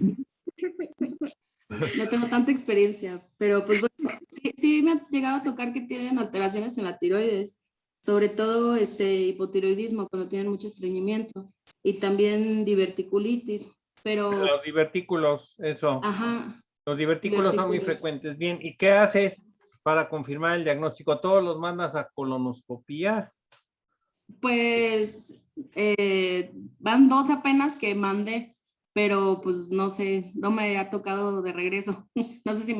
No tengo tanta experiencia, pero pues bueno, sí me ha llegado a tocar que tienen alteraciones en la tiroides, sobre todo hipotiroidismo cuando tienen mucho estreñimiento y también diverticulitis, pero Los divertículos, eso. ajá, Los divertículos son muy divertículos. frecuentes. Bien, ¿y qué haces para confirmar el diagnóstico? ¿Todos los mandas a colonoscopía? Pues van 2 apenas que mandé, pero pues no sé, no me ha tocado de regreso. No sé si a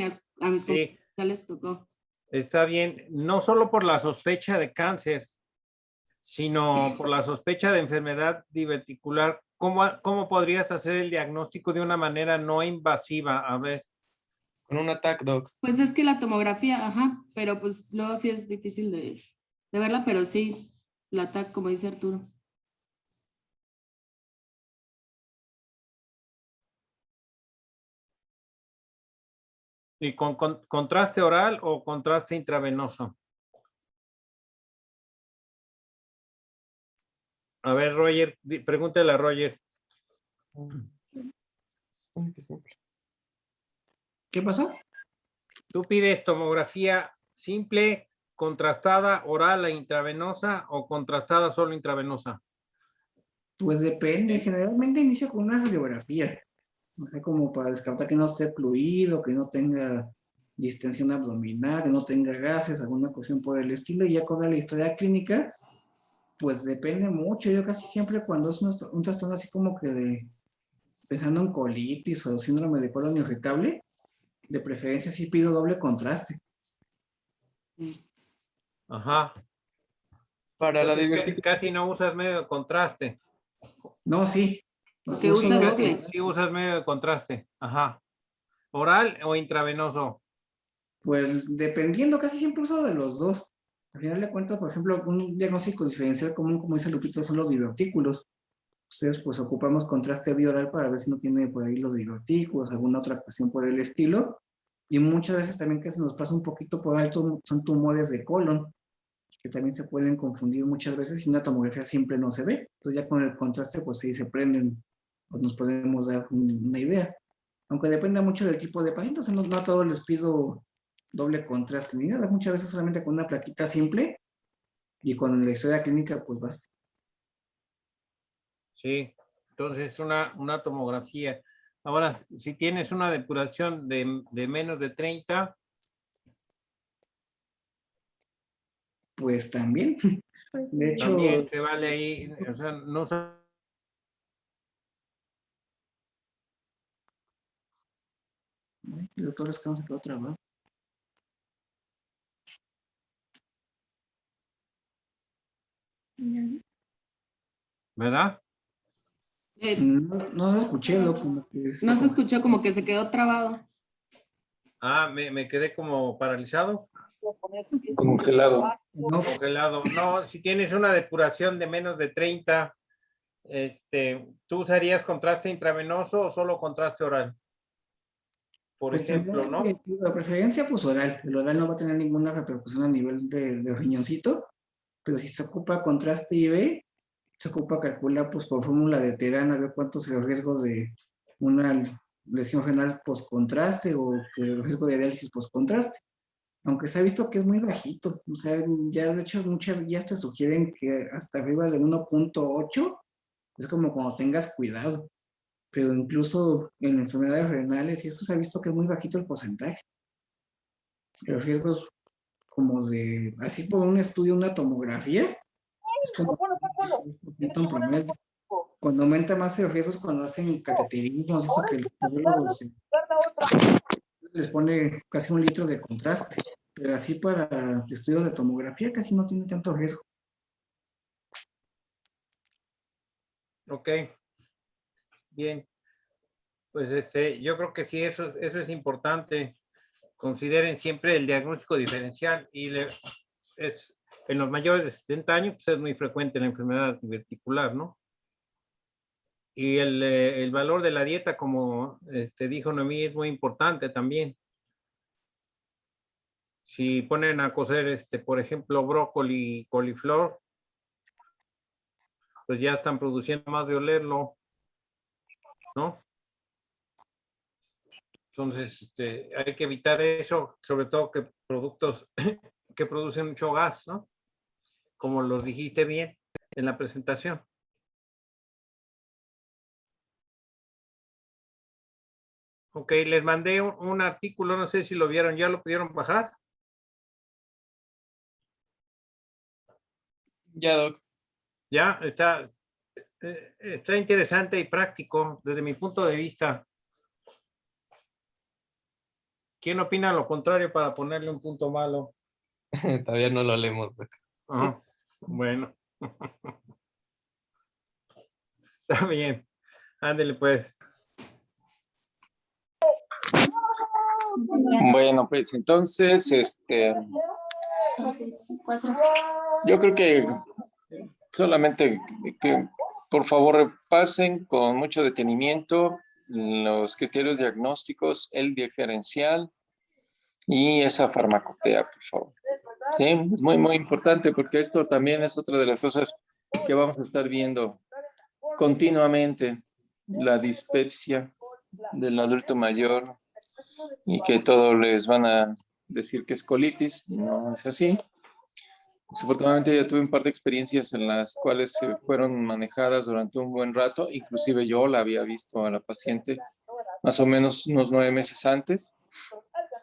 mis Sí, compañeros ya les tocó. está bien. No solo por la sospecha de cáncer, sino por la sospecha de enfermedad diverticular. ¿Cómo podrías hacer el diagnóstico de una manera no invasiva? A ver. Con un ATAC, doc. Pues es que la tomografía, ajá, pero pues luego sí es difícil de verla, pero sí, la TAC, como dice Arturo. ¿Y con contraste oral o contraste intravenoso? A ver, Roger, pregúntale a Roger. ¿Qué pasó? ¿Tú pides tomografía simple, contrastada, oral e intravenosa o contrastada solo intravenosa? Pues depende, generalmente inicio con una radiografía, o sea, como para descartar que no esté fluido, que no tenga distensión abdominal, que no tenga gases, alguna cuestión por el estilo, y ya con la historia clínica, pues depende mucho. Yo casi siempre cuando es un trastorno así como que pensando en colitis o síndrome de colon irritable, de preferencia sí pido doble contraste. Ajá. Para la Entonces, diverticulosis. casi no usas medio de contraste. No, sí. Que usa doble. Sí usas medio de contraste. Ajá. ¿Oral o intravenoso? Pues dependiendo, casi siempre uso de los dos. Al final de cuentas, por ejemplo, un diagnóstico diferencial común, como dice Lupita, son los divertículos. Ustedes pues ocupamos contraste bioral para ver si no tiene por ahí los divertículos, alguna otra cuestión por el estilo. Y muchas veces también que se nos pasa un poquito por alto son tumores de colon, que también se pueden confundir muchas veces y una tomografía simple no se ve. Entonces ya con el contraste pues ahí se prenden, pues nos podemos dar una idea. Aunque depende mucho del tipo de paciente, o sea, no a todos les pido doble contraste ni nada, muchas veces solamente con una plaquita simple y con la historia clínica pues basta. Sí. Entonces, una tomografía. Ahora, si tienes una depuración de menos de 30, Pues también. De hecho, también se vale ahí, o sea, no el doctor Escano se quedó trabado. ¿verdad? No lo escuché, ¿no? Como que No se escuchó, como que se quedó trabado. Me quedé como paralizado. Congelado. No, Congelado. No, si tienes una depuración de menos de 30, ¿tú usarías contraste intravenoso o solo contraste oral? Por pues ejemplo, ¿no? la preferencia, pues oral. El oral no va a tener ninguna repercusión a nivel de riñoncito, pero si se ocupa contraste IV, se ocupa calcular pues por fórmula de Terán a ver cuántos son los riesgos de una lesión renal post-contraste o el riesgo de diálisis post-contraste. Aunque se ha visto que es muy bajito, o sea, ya de hecho muchas ya te sugieren que hasta arriba de 1.8 es como cuando tengas cuidado, pero incluso en enfermedades renales y eso se ha visto que es muy bajito el porcentaje. Los riesgos como de, así por un estudio, una tomografía, es como un promedio. Cuando aumenta más los riesgos cuando hacen cateterismos, eso que el cardiólogo les pone casi 1 litro de contraste, pero así para estudios de tomografía casi no tiene tanto riesgo. Ok. Bien. Pues yo creo que sí, eso es importante. Consideren siempre el diagnóstico diferencial y en los mayores de 70 años pues es muy frecuente la enfermedad diverticular, ¿no? Y el valor de la dieta, como dijo Noemí, es muy importante también. Si ponen a cocer, por ejemplo, brócoli y coliflor, pues ya están produciendo más de olerlo, ¿no? Entonces, hay que evitar eso, sobre todo que productos que producen mucho gas, ¿no? Como los dijiste bien en la presentación. Ok, les mandé un artículo, no sé si lo vieron, ¿ya lo pudieron bajar? Ya, Doc. Ya, está interesante y práctico desde mi punto de vista. ¿Quién opina lo contrario para ponerle un punto malo? Todavía no lo leemos, Doc. Ajá. Bueno. Está bien. Ándele pues. Bueno, pues entonces, yo creo que solamente que por favor repasen con mucho detenimiento los criterios diagnósticos, el diferencial y esa farmacopea, por favor. Sí, es muy, muy importante porque esto también es otra de las cosas que vamos a estar viendo continuamente, la dispepsia del adulto mayor y que todos les van a decir que es colitis y no es así. Desafortunadamente ya tuve un par de experiencias en las cuales se fueron manejadas durante un buen rato, inclusive yo la había visto a la paciente más o menos unos 9 meses antes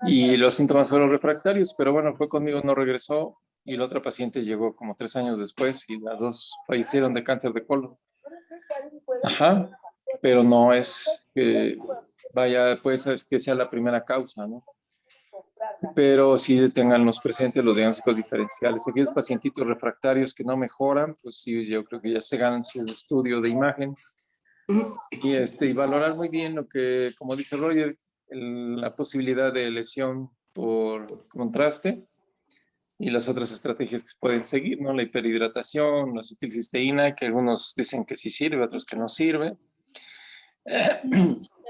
y los síntomas fueron refractarios, pero bueno, fue conmigo, no regresó y la otra paciente llegó como 3 años después y las dos fallecieron de cáncer de colon. Ajá, pero no es que vaya, pues es que sea la primera causa, ¿no? Pero sí tengan los presentes los diagnósticos diferenciales. Aquellos pacientitos refractarios que no mejoran, pues sí, yo creo que ya se ganan su estudio de imagen y valorar muy bien lo que, como dice Roger, la posibilidad de lesión por contraste y las otras estrategias que se pueden seguir, ¿no? La hiperhidratación, la acetilcisteína, que algunos dicen que sí sirve, otros que no sirve.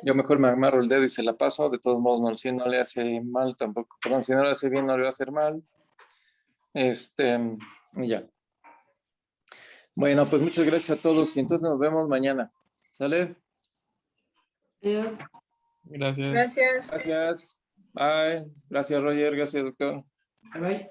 Yo mejor me amarro el dedo y se la paso, de todos modos, no, si no le hace mal tampoco, perdón, si no le hace bien no le va a hacer mal. Y ya. Bueno, pues muchas gracias a todos y entonces nos vemos mañana. ¿Sale? Gracias. Gracias. Gracias. Bye. Gracias, Roger. Gracias, doctor. Bye.